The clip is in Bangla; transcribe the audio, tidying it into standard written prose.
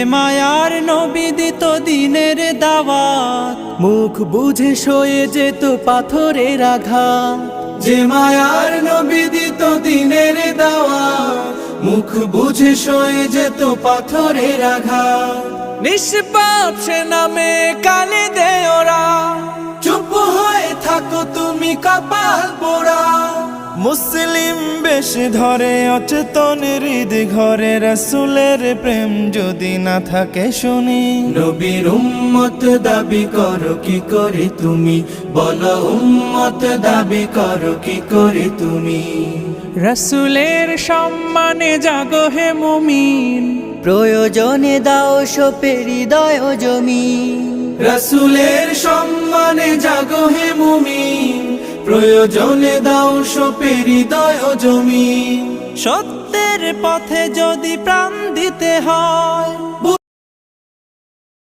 মায়ার নবী দিত দিনের দাওয়াত, মুখ বুঝে সয়ে যেত পাথরের আঘাত। যে মায়ার নবী দিত দিনের দাওয়াত, মুখ বুঝে সয়ে যেত পাথরের আঘাত। নিষ্পাপ সে নামে কালে দেয় ওরা, চুপ হয়ে থাকো তুমি কপাল পোড়া। মুসলিম বেশ ধরে অচেতন হৃদ ঘরে, রাসূলের প্রেম যদি না থাকে শুনি। নবীর উম্মত দাবি করো কি করে তুমি, বলো উম্মত দাবি করো কি করে তুমি। রাসূলের সম্মানে জাগো হে মুমিন, প্রয়োজনে দাও সপে হৃদয় জমিন। রাসূলের সম্মানে জাগো হে মুমিন, প্রয়োজনে দাও সপে হৃদয় জমিন। সত্যের পথে যদি প্রাণ দিতে হয়,